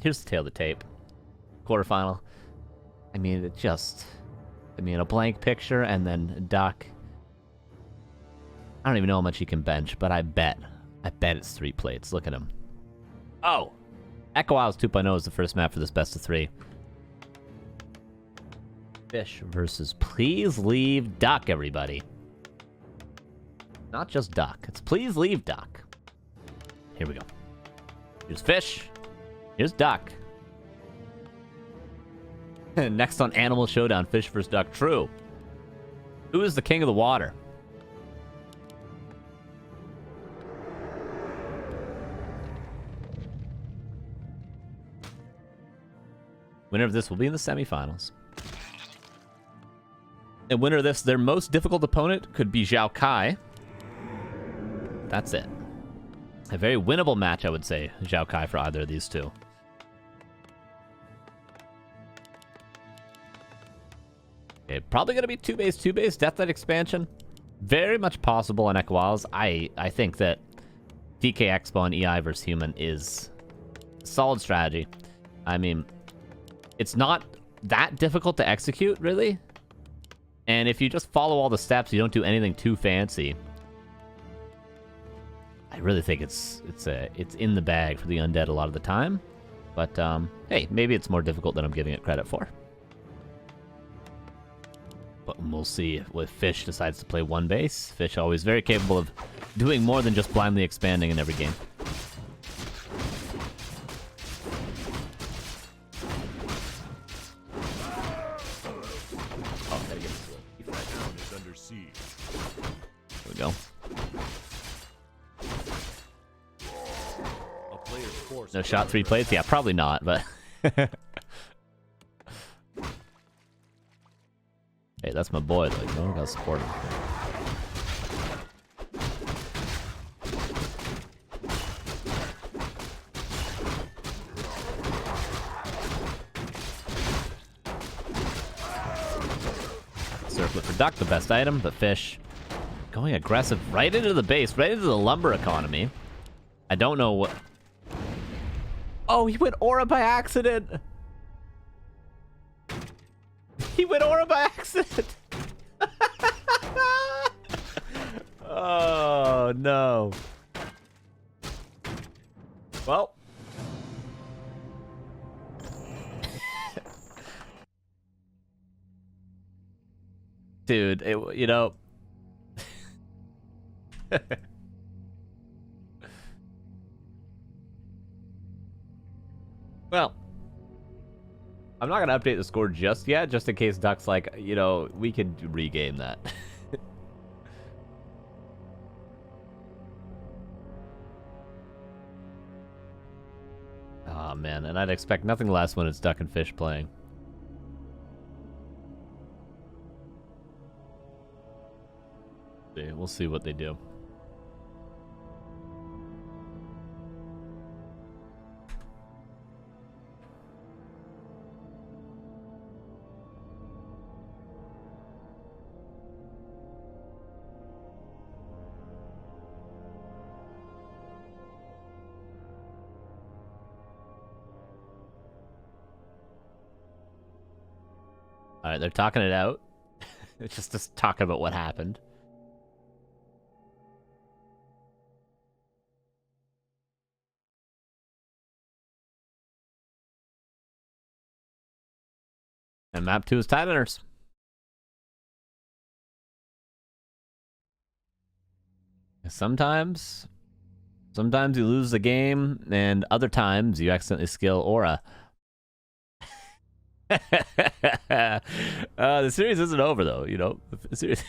Here's the tail of the tape. Quarterfinal. I mean, a blank picture and then duck. I don't even know how much he can bench, but I bet it's 3 plates. Look at him. Oh! Echo Isles 2.0 is the first map for this best of 3. Fish versus Please Leave Duck, everybody. Not just duck. It's Please Leave Duck. Here we go. Here's fish. Here's duck. Next on Animal Showdown, fish versus duck. True. Who is the king of the water? Winner of this will be in the semifinals. And winner of this, their most difficult opponent could be Zhao Kai. That's it. A very winnable match, I would say, Zhao Kai, for either of these two. Okay, probably going to be 2-base, Death Knight expansion. Very much possible on Echo Isles. I think that DK Expo on EI versus Human is a solid strategy. I mean, it's not that difficult to execute, really. And if you just follow all the steps, you don't do anything too fancy. I really think it's in the bag for the undead a lot of the time. But, hey, maybe it's more difficult than I'm giving it credit for. But we'll see if Fish decides to play 1-base. Fish always very capable of doing more than just blindly expanding in every game. Oh, gotta get this. There we go. No shot, 3 plates? Yeah, probably not, but... Hey, that's my boy, though. You know, gotta support him. Circlet for duck, the best item, but fish going aggressive right into the base, right into the lumber economy. I don't know what... Oh, he went aura by accident! He went aura by accident! Oh, no. Well. Dude, you know... Well, I'm not going to update the score just yet, just in case Duck's like, you know, we could regame that. Oh, man, and I'd expect nothing less when it's Duck and Fish playing. We'll see what they do. Alright, they're talking it out. It's just talking about what happened. And map 2 is Titaners. Sometimes you lose the game, and other times you accidentally skill aura. The series isn't over, though, you know. The series...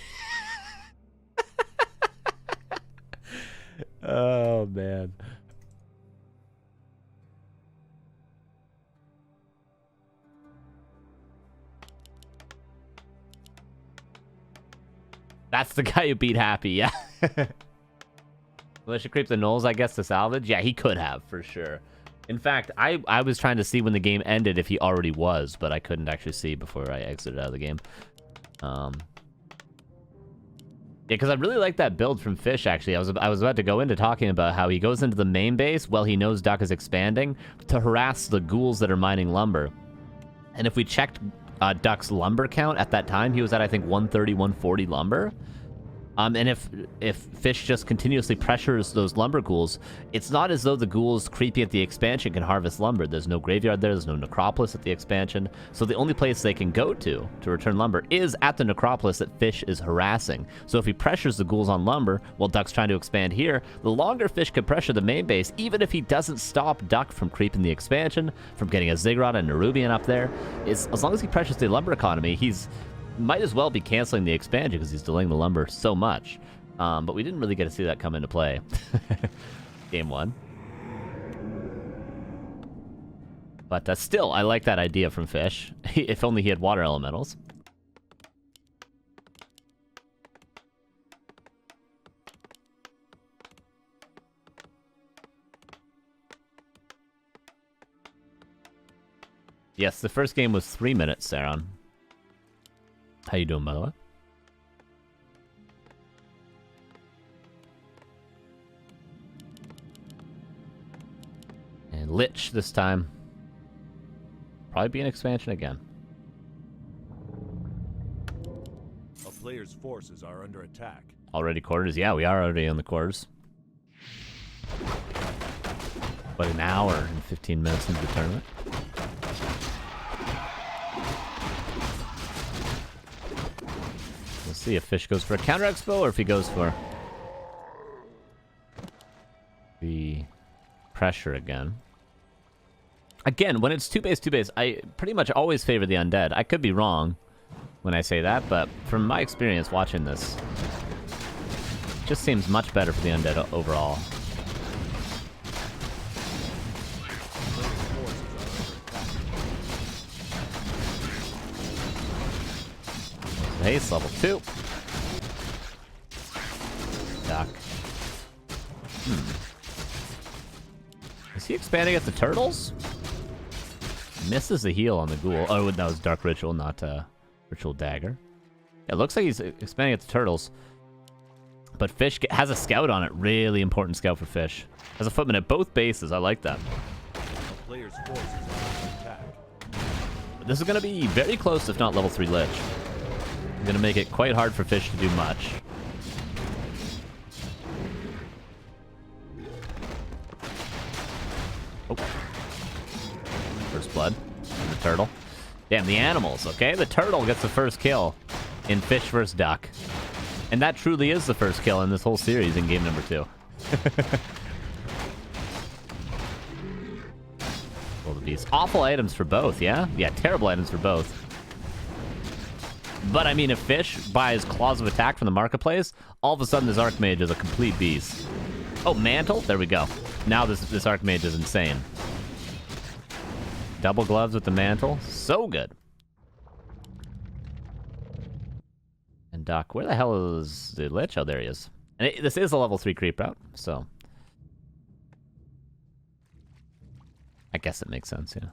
Oh, man. That's the guy who beat Happy, yeah. Militia creep the Knolls, I guess, to salvage? Yeah, he could have, for sure. In fact, I was trying to see when the game ended if he already was, but I couldn't actually see before I exited out of the game. Yeah, because I really like that build from Fish, actually. I was about to go into talking about how he goes into the main base while he knows Duck is expanding to harass the ghouls that are mining lumber. And if we checked Duck's lumber count at that time, he was at, I think, 130, 140 lumber. And if Fish just continuously pressures those lumber ghouls, it's not as though the ghouls creeping at the expansion can harvest lumber. There's no graveyard there. There's no necropolis at the expansion. So the only place they can go to return lumber is at the necropolis that Fish is harassing. So if he pressures the ghouls on lumber while Duck's trying to expand here, the longer Fish can pressure the main base, even if he doesn't stop Duck from creeping the expansion, from getting a Ziggurat and Nerubian up there, as long as he pressures the lumber economy, he's might as well be canceling the expansion because he's delaying the lumber so much. But we didn't really get to see that come into play. Game 1. But still, I like that idea from Fish. If only he had water elementals. Yes, the first game was 3 minutes, Saron. How you doing, by the way? And Lich this time. Probably be an expansion again. A player's forces are under attack. Already quarters? Yeah, we are already on the quarters. But an hour and 15 minutes into the tournament. We'll see if Fish goes for a counter expo or if he goes for the pressure again. Again, when it's 2-base, I pretty much always favor the undead. I could be wrong when I say that, but from my experience watching this, it just seems much better for the undead overall. Haste level 2. Duck. Is he expanding at the turtles? Misses the heal on the ghoul. Oh, that was Dark Ritual, not Ritual Dagger. Yeah, it looks like he's expanding at the turtles. But Fish has a scout on it. Really important scout for Fish. Has a footman at both bases. I like that. Player's forces are under attack. This is going to be very close, if not level 3 Lich. Going to make it quite hard for Fish to do much. Oh. First blood. And the turtle. Damn, the animals, okay? The turtle gets the first kill in Fish vs. Duck. And that truly is the first kill in this whole series in game number 2. Well, these awful items for both, yeah? Yeah, terrible items for both. But, I mean, if Fish buys Claws of Attack from the marketplace, all of a sudden this Archmage is a complete beast. Oh, Mantle? There we go. Now this Archmage is insane. Double gloves with the Mantle. So good. And Duck, where the hell is the Lich? Oh, there he is. And this is a level 3 creep route, so... I guess it makes sense, yeah.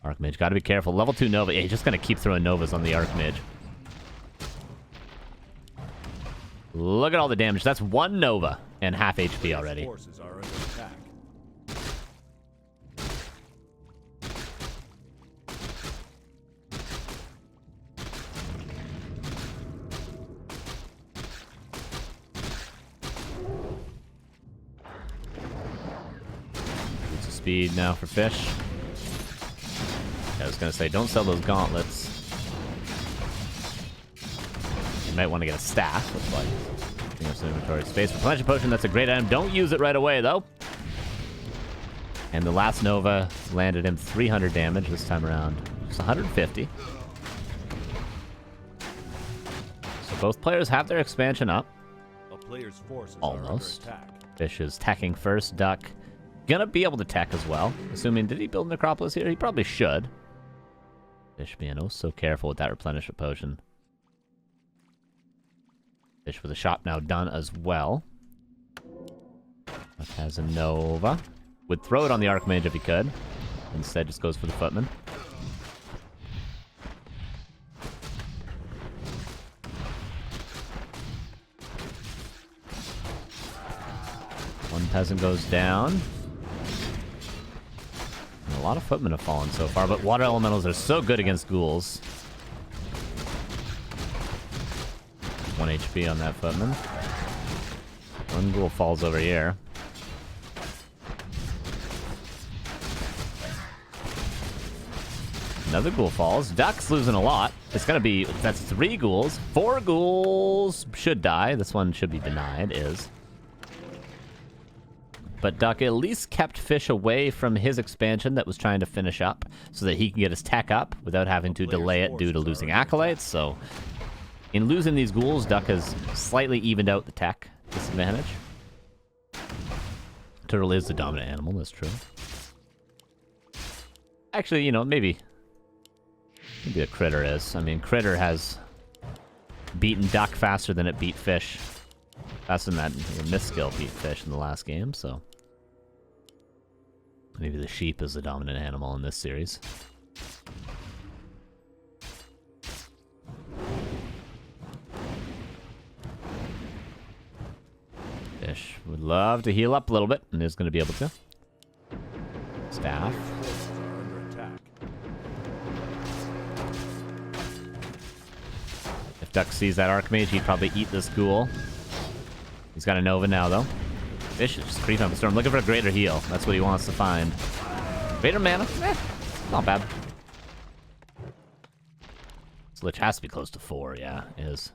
Archmage, gotta be careful. Level 2 Nova. Yeah, he's just gonna keep throwing Novas on the Archmage. Look at all the damage. That's 1 Nova and half HP already. Forces are under attack. Boots of speed now for Fish. I was gonna say, don't sell those gauntlets. You might want to get a staff. Looks like. Bring up some inventory space. Replenishing potion, that's a great item. Don't use it right away, though. And the last Nova landed him 300 damage this time around. It's 150. So both players have their expansion up. A player's forces almost. are under attack. Fish is teching first. Duck gonna be able to tech as well. Assuming, did he build Necropolis here? He probably should. Fish being oh so careful with that replenishment potion. Fish with a shop now done as well. Duck has a Nova. Would throw it on the Archmage if he could. Instead just goes for the Footman. peasant goes down. And a lot of footmen have fallen so far, but water elementals are so good against ghouls. 1 HP on that footman. One ghoul falls over here. Another ghoul falls. Duck's losing a lot. It's gonna be... That's 3 ghouls. 4 ghouls should die. This one should be denied, is. But Duck at least kept Fish away from his expansion that was trying to finish up so that he can get his tech up without having to delay it due to losing acolytes. So in losing these ghouls, Duck has slightly evened out the tech disadvantage. Turtle is the dominant animal, that's true. Actually, you know, maybe a Critter is. I mean, Critter has beaten Duck faster than it beat Fish. Faster than that Misskill beat Fish in the last game, so... Maybe the sheep is the dominant animal in this series. Fish would love to heal up a little bit, and is going to be able to. Staff. If Duck sees that Archmage, he'd probably eat this ghoul. He's got a Nova now, though. Fish is just creeping up the storm, looking for a greater heal. That's what he wants to find. Greater mana? Not bad. This Lich has to be close to 4, yeah, it is.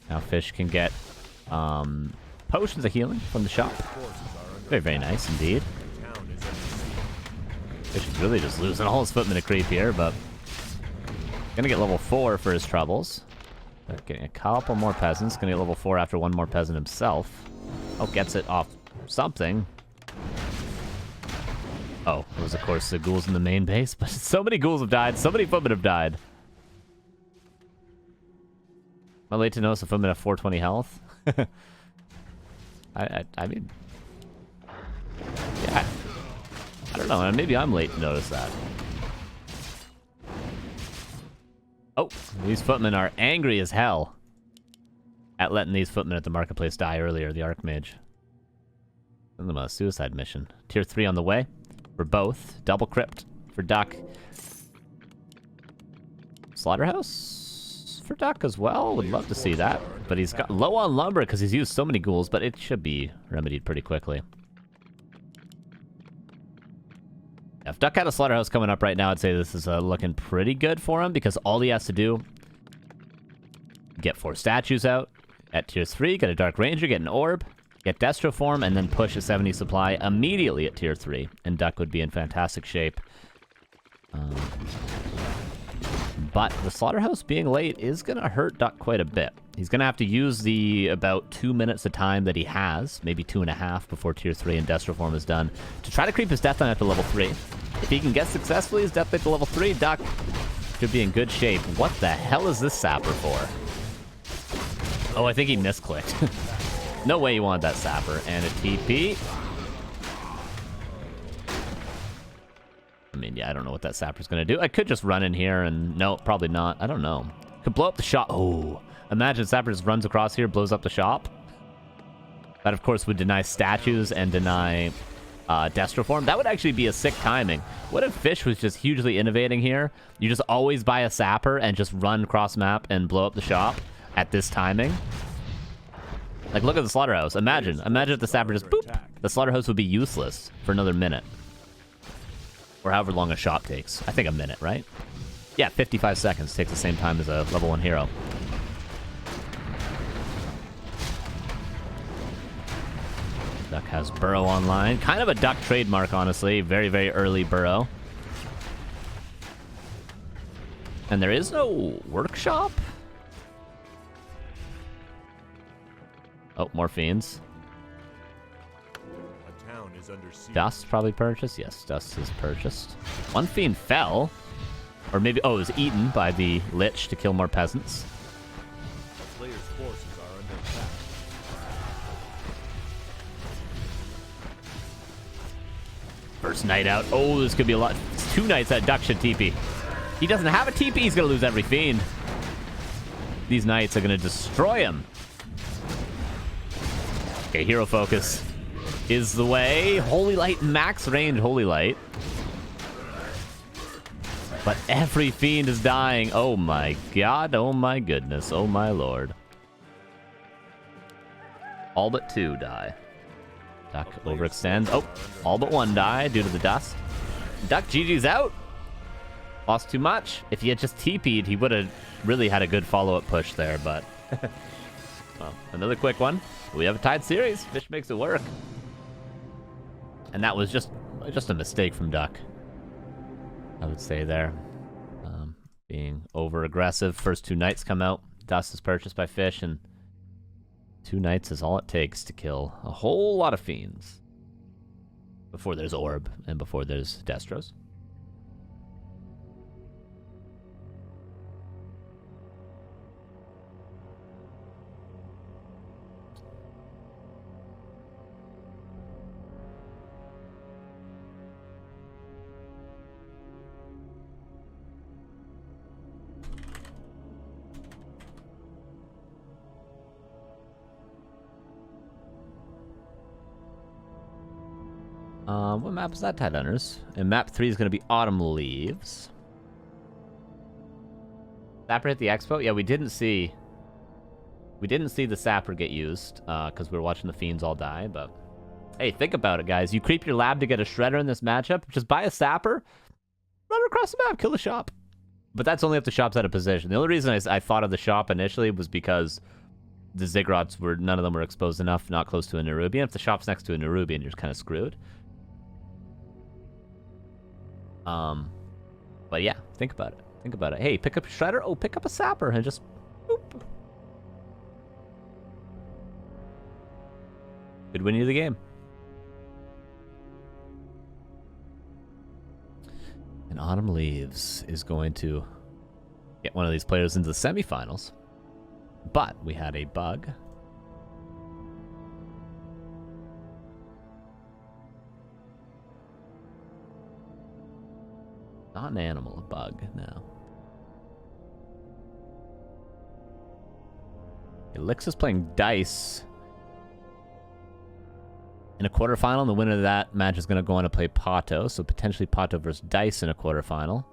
Now Fish can get potions of healing from the shop. Very, very nice indeed. Fish is really just losing all his footmen to creep here, but gonna get level 4 for his troubles. Getting a couple more peasants. Gonna get level 4 after one more peasant himself. Oh, gets it off something. Oh, it was of course the ghouls in the main base, but so many ghouls have died. So many footmen have died. Am I late to notice a footman have 420 health? I mean... Yeah. I don't know, maybe I'm late to notice that. Oh, these footmen are angry as hell at letting these footmen at the marketplace die earlier, the Archmage. Send them a suicide mission. Tier 3 on the way for both. Double crypt for Duck. Slaughterhouse for Duck as well. Would love to see that. But he's got low on lumber because he's used so many ghouls, but it should be remedied pretty quickly. If Duck had a Slaughterhouse coming up right now, I'd say this is looking pretty good for him because all he has to do, get 4 statues out at tier 3, get a Dark Ranger, get an Orb, get Destroform, and then push a 70 supply immediately at tier 3. And Duck would be in fantastic shape. But the Slaughterhouse being late is going to hurt Duck quite a bit. He's going to have to use the about 2 minutes of time that he has, maybe 2.5 before tier 3 and Destroform is done, to try to creep his Death Knight up to level 3. If he can get successfully his Death Knight to level 3, Duck should be in good shape. What the hell is this Sapper for? Oh, I think he misclicked. No way he wanted that Sapper. And a TP. I mean, yeah, I don't know what that Sapper's going to do. I could just run in here and... No, probably not. I don't know. Could blow up the shop. Oh, imagine Sapper just runs across here, blows up the shop. That, of course, would deny statues and deny Destroform. That would actually be a sick timing. What if Fish was just hugely innovating here? You just always buy a Sapper and just run cross map and blow up the shop at this timing. Like, look at the Slaughterhouse. Imagine if the Sapper just boop. The Slaughterhouse would be useless for another minute. Or however long a shop takes. I think a minute, right? Yeah, 55 seconds takes the same time as a level 1 hero. Duck has Burrow online. Kind of a Duck trademark, honestly. Very, very early Burrow. And there is no workshop? Oh, more fiends. Dust probably purchased? Yes, Dust is purchased. One fiend fell. Or maybe, oh, it was eaten by the Lich to kill more peasants. Players' forces are under attack. First night out. Oh, this could be a lot. It's 2 nights that Duck should TP. He doesn't have a TP, he's gonna lose every fiend. These knights are going to destroy him. Okay, hero focus is the way. Holy Light, max range Holy Light. But every fiend is dying. Oh my god, oh my goodness, oh my lord. All but 2 die. Duck overextends. Oh, all but 1 die due to the dust. Duck GG's out. Lost too much. If he had just TP'd, he would have really had a good follow-up push there, but... well, another quick one. We have a tied series. Fish makes it work. And that was just a mistake from Duck, I would say there. Being over-aggressive. First 2 knights come out. Dust is purchased by Fish, and 2 knights is all it takes to kill a whole lot of fiends. Before there's Orb, and before there's Destros. What map is that, Tidehunters? And map 3 is going to be Autumn Leaves. Sapper hit the expo? Yeah, we didn't see the Sapper get used, because we were watching the Fiends all die, but... Hey, think about it, guys. You creep your lab to get a Shredder in this matchup, just buy a Sapper, run across the map, kill the shop. But that's only if the shop's out of position. The only reason I thought of the shop initially was because the Ziggurat's none of them were exposed enough, not close to a Nerubian. If the shop's next to a Nerubian, you're just kind of screwed. But yeah, think about it. Think about it. Hey, pick up a Shredder. Oh, pick up a Sapper and just boop. Could win you the game. And Autumn Leaves is going to get one of these players into the semifinals. But we had a bug. Not an animal, a bug now. Elixir's playing Dice in a quarterfinal, and the winner of that match is going to go on to play Pato, so potentially Pato versus Dice in a quarterfinal.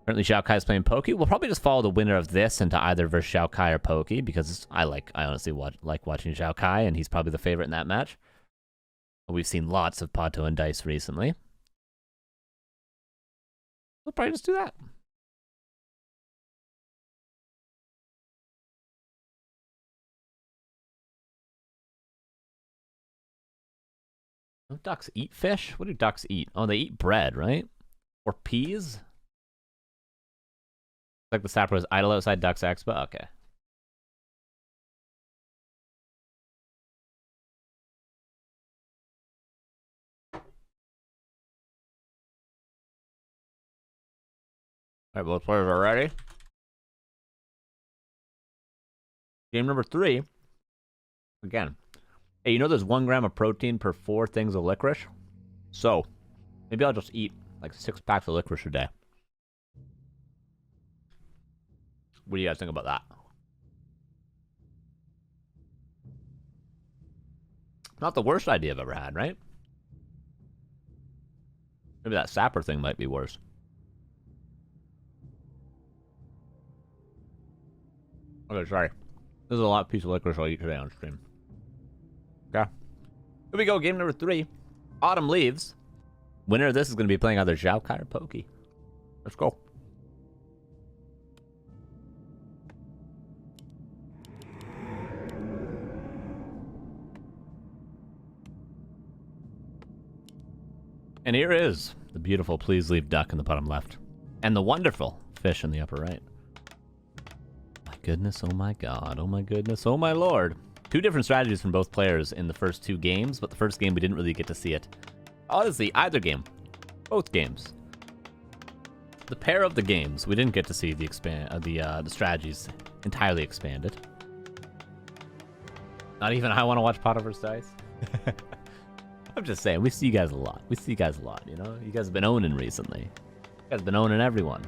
Currently, Xiao Kai's playing Pokey. We'll probably just follow the winner of this into either versus Xiao Kai or Pokey, because I honestly like watching Xiao Kai, and he's probably the favorite in that match. We've seen lots of Pato and Dice recently. We'll probably just do that. Don't ducks eat fish? What do ducks eat? Oh, they eat bread, right? Or peas? Like the Sapper was idle outside Ducks Expo? Okay. Alright, both players are ready. Game number 3. Again. Hey, you know there's 1 gram of protein per 4 things of licorice? So, maybe I'll just eat like 6 packs of licorice a day. What do you guys think about that? Not the worst idea I've ever had, right? Maybe that Sapper thing might be worse. Okay, sorry. This is a lot of piece of licorice I'll eat today on stream. Okay. Here we go, game number 3. Autumn Leaves. Winner of this is going to be playing either Xiao Kai or Pokey. Let's go. And here is the beautiful Please Leave Duck in the bottom left. And the wonderful Fish in the upper right. My goodness, oh my god, oh my goodness, oh my lord. 2 different strategies from both players in the first 2 games, but the first game we didn't really get to see it. Honestly, either game. Both games. The pair of the games, we didn't get to see the strategies entirely expanded. Not even I want to watch Pot vs. Dice. I'm just saying, we see you guys a lot. We see you guys a lot, you know? You guys have been owning recently. You guys have been owning everyone.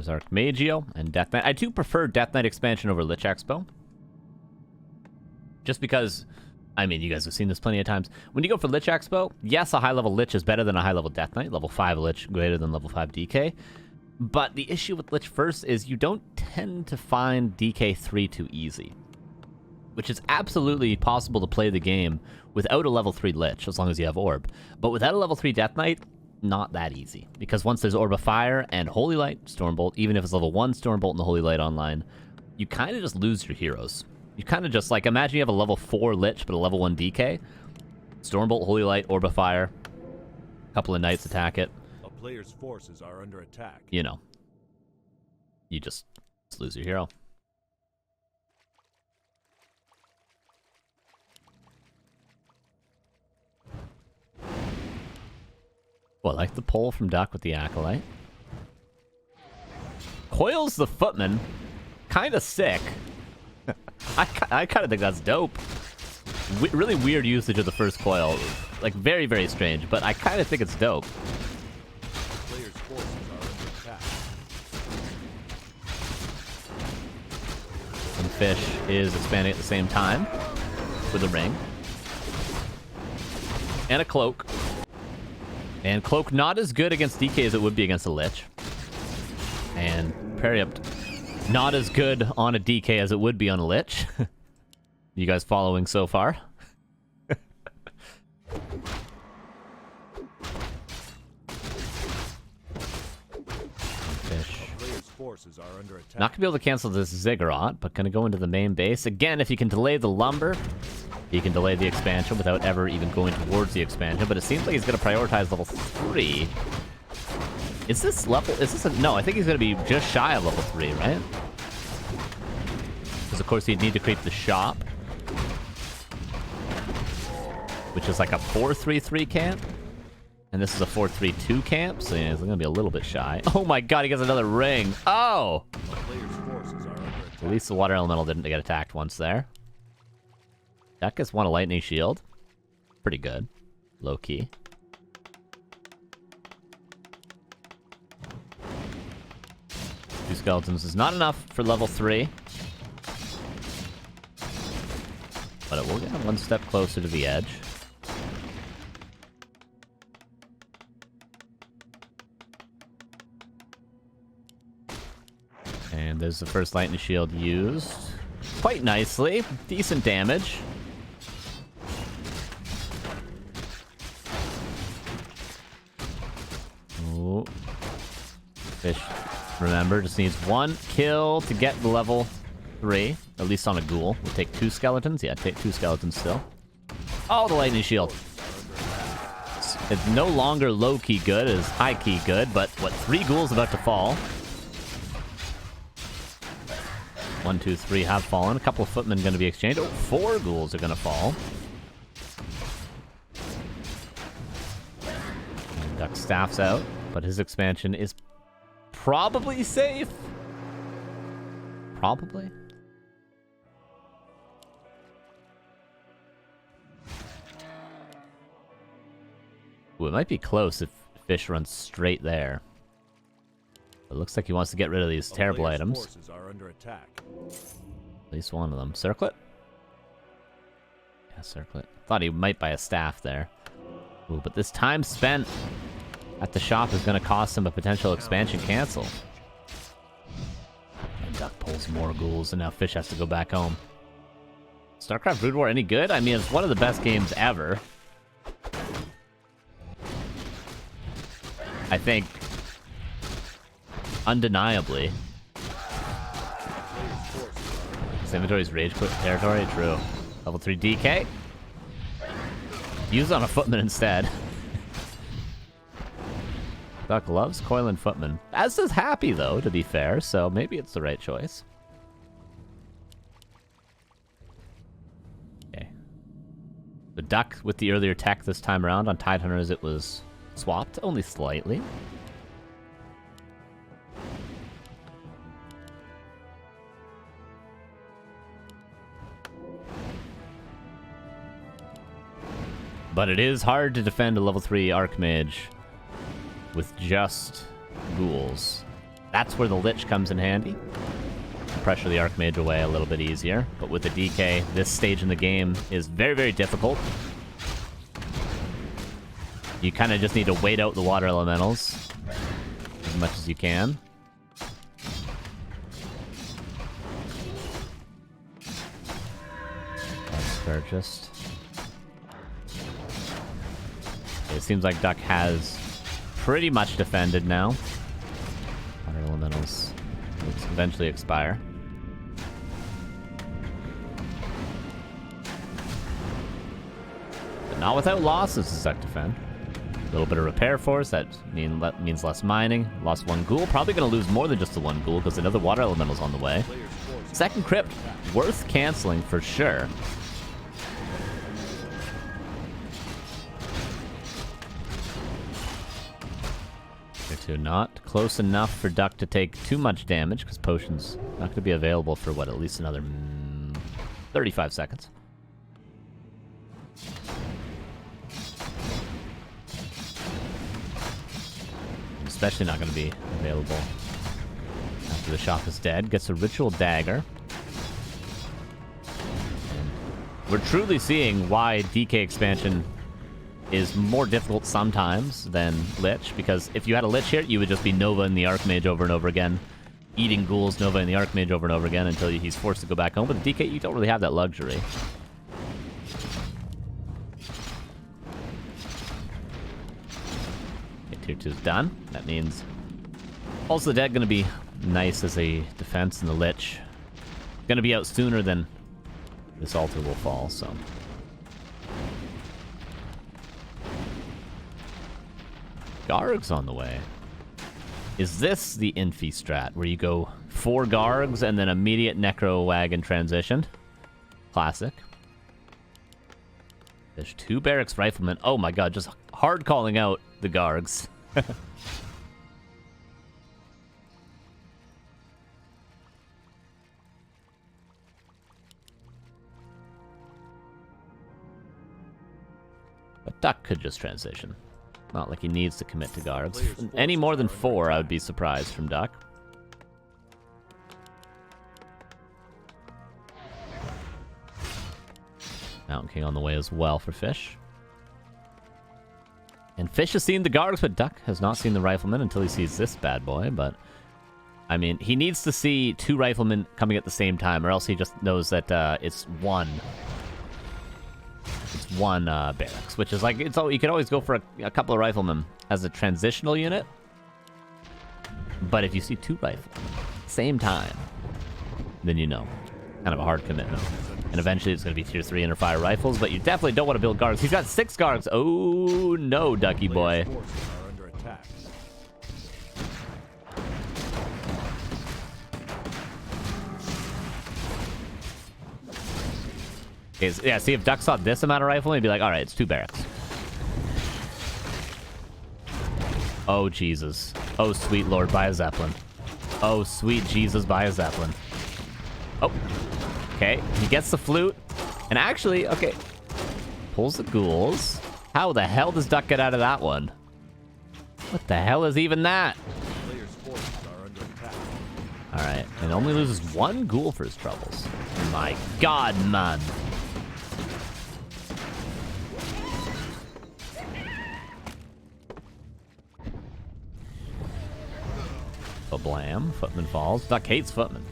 There's Archmagio and Death Knight. I do prefer Death Knight expansion over Lich Expo. Just because, I mean, you guys have seen this plenty of times. When you go for Lich Expo, yes, a high-level Lich is better than a high-level Death Knight. Level 5 Lich greater than level 5 DK. But the issue with Lich first is you don't tend to find DK3 too easy. Which is absolutely possible to play the game without a level 3 Lich, as long as you have Orb. But without a level 3 Death Knight, not that easy. Because once there's Orb of Fire and Holy Light, Stormbolt, even if it's level 1 Stormbolt and the Holy Light online, you kind of just lose your heroes. You kind of just, like, imagine you have a level 4 Lich, but a level 1 DK. Stormbolt, Holy Light, Orb of Fire. A couple of Knights attack it. A player's forces are under attack. You know. You just lose your hero. Well, I like the pull from Duck with the Acolyte. Coil's the Footman. Kind of sick. I kind of think that's dope. Really weird usage of the first Coil. Like, very, very strange, but I kind of think it's dope. Players' forces are under attack. And Fish is expanding at the same time with a ring. And a Cloak. And Cloak not as good against DK as it would be against a Lich. And Periapt not as good on a DK as it would be on a Lich. You guys following so far? Fish. Forces are under attack. Not gonna be able to cancel this Ziggurat, but gonna go into the main base. Again, if you can delay the lumber, you can delay the expansion without ever even going towards the expansion, but it seems like he's gonna prioritize level 3. Is this level... Is this a... No, I think he's gonna be just shy of level 3, right? Because, of course, he'd need to create the shop. Which is like a 4-3-3 camp. And this is a 4-3-2 camp, so yeah, he's gonna be a little bit shy. Oh my god, he gets another ring! Oh! At least the water elemental didn't get attacked once there. That gets one a lightning shield. Pretty good. Low key. Two skeletons is not enough for level 3. But it will get one step closer to the edge. And there's the first lightning shield used. Quite nicely. Decent damage. Ooh. Fish, remember, just needs one kill to get the level 3. At least on a ghoul. We'll take 2 skeletons. Yeah, take 2 skeletons still. Oh, the lightning shield. It's no longer low-key good, it's high-key good, but what, 3 ghouls about to fall. 1, 2, 3 have fallen. A couple of footmen going to be exchanged. Oh, 4 ghouls are going to fall. And Duck staff's out, but his expansion is probably safe. Probably. Ooh, it might be close if Fish runs straight there. It looks like he wants to get rid of these terrible items. Are under attack. At least one of them. Circlet? Yeah, Circlet. Thought he might buy a staff there. Ooh, but this time spent at the shop is going to cost him a potential expansion cancel. And Duck pulls more ghouls, and now Fish has to go back home. StarCraft Brood War any good? I mean, it's one of the best games ever. I think... undeniably. This inventory's rage quit territory, true. Level 3 DK. Use on a footman instead. Duck loves Coil and Footman. As does Happy, though, to be fair, so maybe it's the right choice. Okay. The Duck with the earlier tech this time around on Tidehunters, it was swapped, only slightly. But it is hard to defend a level 3 Archmage with just ghouls. That's where the Lich comes in handy. Pressure the Archmage away a little bit easier. But with the DK, this stage in the game is very, very difficult. You kind of just need to wait out the water elementals as much as you can. Just. It seems like Duck has pretty much defended now. Water elementals will eventually expire. But not without losses, does Duck defend. A little bit of repair force, that means less mining. Lost one ghoul, probably going to lose more than just the one ghoul because another water elemental's on the way. Second crypt, worth canceling for sure. Not close enough for Duck to take too much damage, because potion's not going to be available for, what, at least another 35 seconds. Especially not going to be available after the shop is dead. Gets a Ritual Dagger. And we're truly seeing why DK expansion is more difficult sometimes than Lich, because if you had a Lich here, you would just be Nova in the Archmage over and over again, eating ghouls, Nova in the Archmage over and over again until he's forced to go back home. But DK, you don't really have that luxury. Okay, tier 2 is done. That means also the Dead going to be nice as a defense, and the Lich going to be out sooner than this altar will fall, so... Gargs on the way. Is this the Infi strat, where you go 4 Gargs and then immediate Necro Wagon transition? Classic. There's 2 Barracks Riflemen. Oh my god, just hard calling out the Gargs. But Duck could just transition. Not like he needs to commit to guards. Any more than 4, I would be surprised from Duck. Mountain King on the way as well for Fish. And Fish has seen the guards, but Duck has not seen the rifleman until he sees this bad boy. But, I mean, he needs to see 2 riflemen coming at the same time, or else he just knows that it's one. It's one barracks, which is like, it's all, you can always go for a couple of riflemen as a transitional unit. But if you see 2 riflemen same time, then you know. Kind of a hard commitment. And eventually it's going to be tier 3 inner fire rifles, but you definitely don't want to build guards. He's got 6 guards. Oh no, Ducky boy. Okay, so yeah, see if Duck saw this amount of rifle, he'd be like, alright, it's 2 barracks. Oh, Jesus. Oh, sweet Lord, buy a Zeppelin. Oh, sweet Jesus, buy a Zeppelin. Oh. Okay, he gets the flute. And actually, okay, pulls the ghouls. How the hell does Duck get out of that one? What the hell is even that? Alright, and only loses 1 ghoul for his troubles. My god, man. Blam. Footman falls. Duck hates Footman.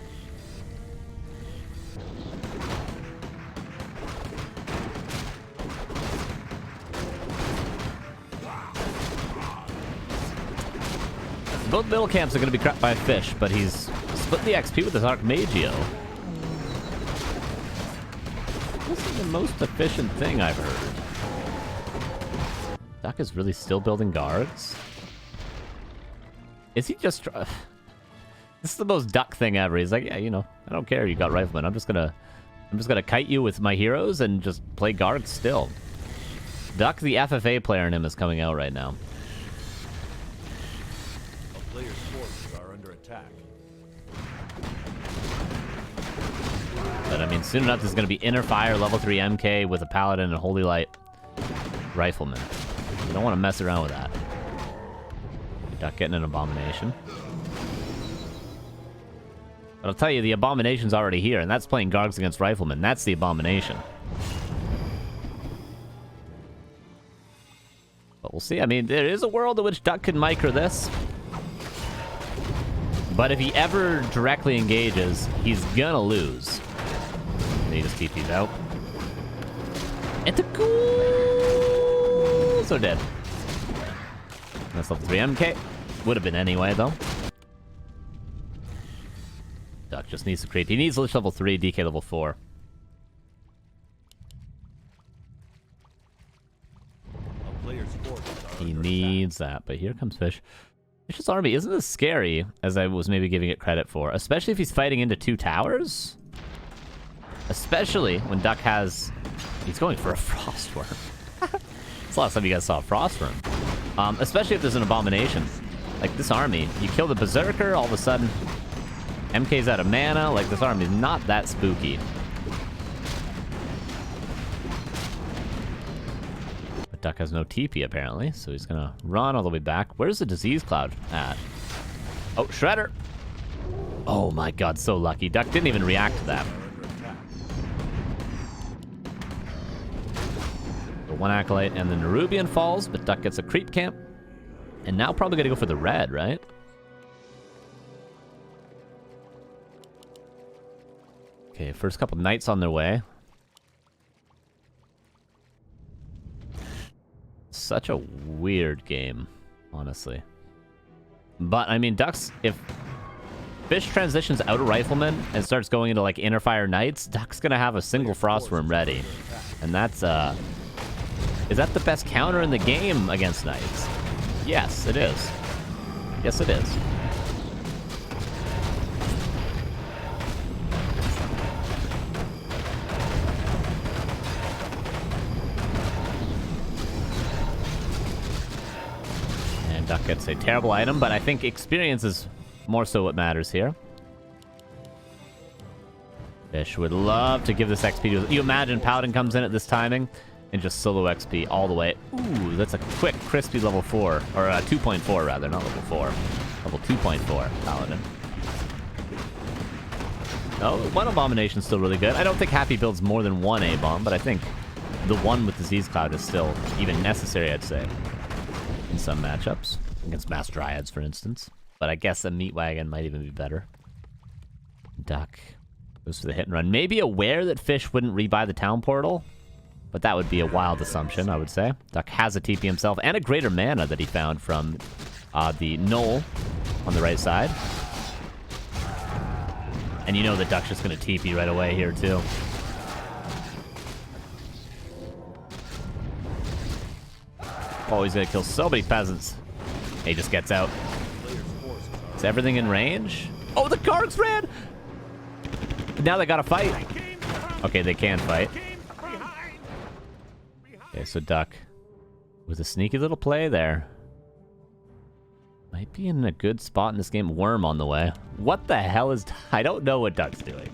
Both middle camps are going to be cracked by a Fish, but he's split the XP with his Archmagio. This is the most efficient thing I've heard. Duck is really still building guards? Is he just... This is the most Duck thing ever. He's like, yeah, you know, I don't care. You got riflemen. I'm just gonna kite you with my heroes and just play guards still. Duck, the FFA player in him, is coming out right now. A player's forces are under attack. But I mean, soon enough, this is gonna be inner fire, level 3 MK with a paladin and a holy light rifleman. You don't want to mess around with that. Duck getting an abomination. But I'll tell you, the Abomination's already here, and that's playing Gargs against Riflemen. That's the Abomination. But we'll see. I mean, there is a world in which Duck can micro this. But if he ever directly engages, he's gonna lose. And he just TP's out. And the ghouls are dead. That's level 3 MK. Would have been anyway, though. Duck just needs to creep. He needs Lich level 3, DK level 4. He needs that, but here comes Fish. Fish's army isn't as scary as I was maybe giving it credit for, especially if he's fighting into 2 towers. Especially when Duck has... He's going for a Frostworm. It's the last time you guys saw a Frostworm. Especially if there's an Abomination. Like this army, you kill the Berserker, all of a sudden MK's out of mana. Like this army is not that spooky. But Duck has no TP apparently, so he's gonna run all the way back. Where's the Disease Cloud at? Oh, Shredder! Oh my god, so lucky. Duck didn't even react to that. The 1 Acolyte and the Nerubian falls, but Duck gets a creep camp. And now probably gonna go for the red, right? Okay, first couple knights on their way. Such a weird game, honestly. But, I mean, Duck's... If Fish transitions out of Rifleman and starts going into, like, Inner Fire Knights, Duck's gonna have a single Frostworm ready. And that's, Is that the best counter in the game against Knights? Yes, it is. Yes, it is. And Duck gets a terrible item, but I think experience is more so what matters here. Fish would love to give this XP to... You imagine Paladin comes in at this timing and just solo XP all the way. Ooh, that's a quick, crispy level 4. Or 2.4, rather, not level 4. Level 2.4, Paladin. Oh, 1 Abomination's still really good. I don't think Happy builds more than 1 A-Bomb, but I think the 1 with Disease Cloud is still even necessary, I'd say. In some matchups. Against Mass Dryads, for instance. But I guess a Meat Wagon might even be better. Duck goes for the hit and run. Maybe aware that Fish wouldn't rebuy the Town Portal. But that would be a wild assumption, I would say. Duck has a TP himself and a greater mana that he found from the Knoll on the right side. And you know that Duck's just going to TP right away here, too. Oh, he's going to kill so many peasants. He just gets out. Is everything in range? Oh, the Gargs ran! Now they got to fight. Okay, they can fight. Okay, so Duck with a sneaky little play there. Might be in a good spot in this game. Worm on the way. What the hell is... I don't know what Duck's doing.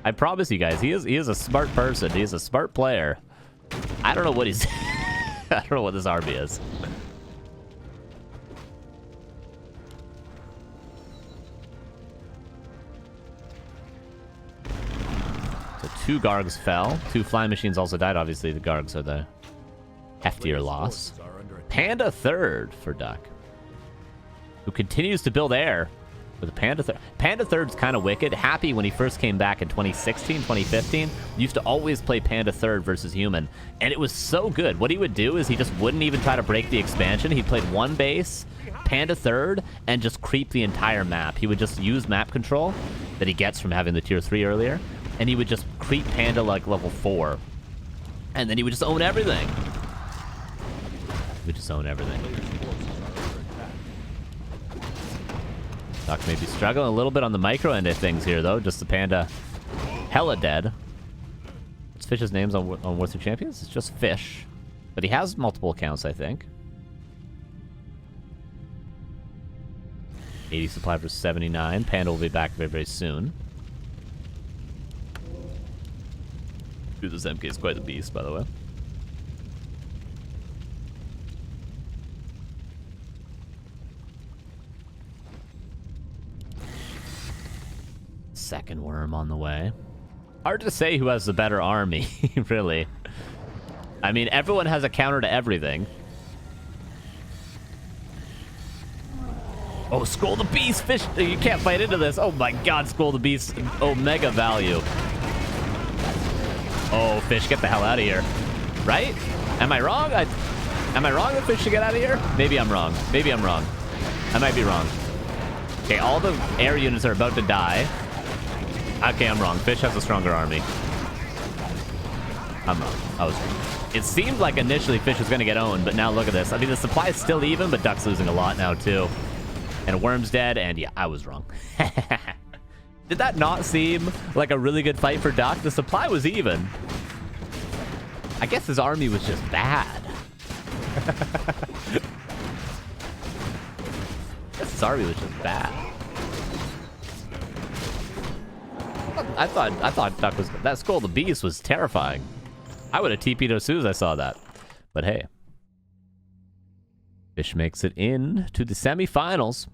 I promise you guys, he is a smart person. He is a smart player. I don't know what he's... I don't know what this army is. So 2 Gargs fell. 2 Flying Machines also died. Obviously, the Gargs are the heftier loss. Panda 3rd for Duck, who continues to build air with a Panda 3rd. Panda 3rd's kind of wicked. Happy when he first came back in 2016, 2015, used to always play Panda 3rd versus Human, and it was so good. What he would do is he just wouldn't even try to break the expansion. He played 1 base, Panda 3rd, and just creep the entire map. He would just use map control that he gets from having the tier 3 earlier, and he would just creep Panda like level 4, and then he would just own everything. He would just own everything. Duck may be struggling a little bit on the micro end of things here, though. Just the Panda hella dead. What's Fish's names on War 3 Champions? It's just Fish. But he has multiple accounts, I think. 80 supply for 79. Panda will be back very, very soon. Dude, this MK is quite the beast, by the way. second worm on the way. Hard to say who has the better army, really. I mean, everyone has a counter to everything. Oh, Skull the Beast! Fish! You can't fight into this! Oh my god, Skull the Beast! Omega value. Oh, Fish, get the hell out of here. Right? Am I wrong? Am I wrong that Fish should get out of here? Maybe I'm wrong. Maybe I'm wrong. I might be wrong. Okay, all the air units are about to die. Okay, I'm wrong. Fish has a stronger army. I'm wrong. I was wrong. It seemed like initially Fish was going to get owned, but now look at this. I mean, the supply is still even, but Duck's losing a lot now, too. And Worm's dead, and yeah, I was wrong. Did that not seem like a really good fight for Duck? The supply was even. I guess his army was just bad. His army was just bad. I thought Duck was... That Skull the Beast was terrifying. I would have TP'd as soon as I saw that. But hey. Fish makes it in to the semifinals.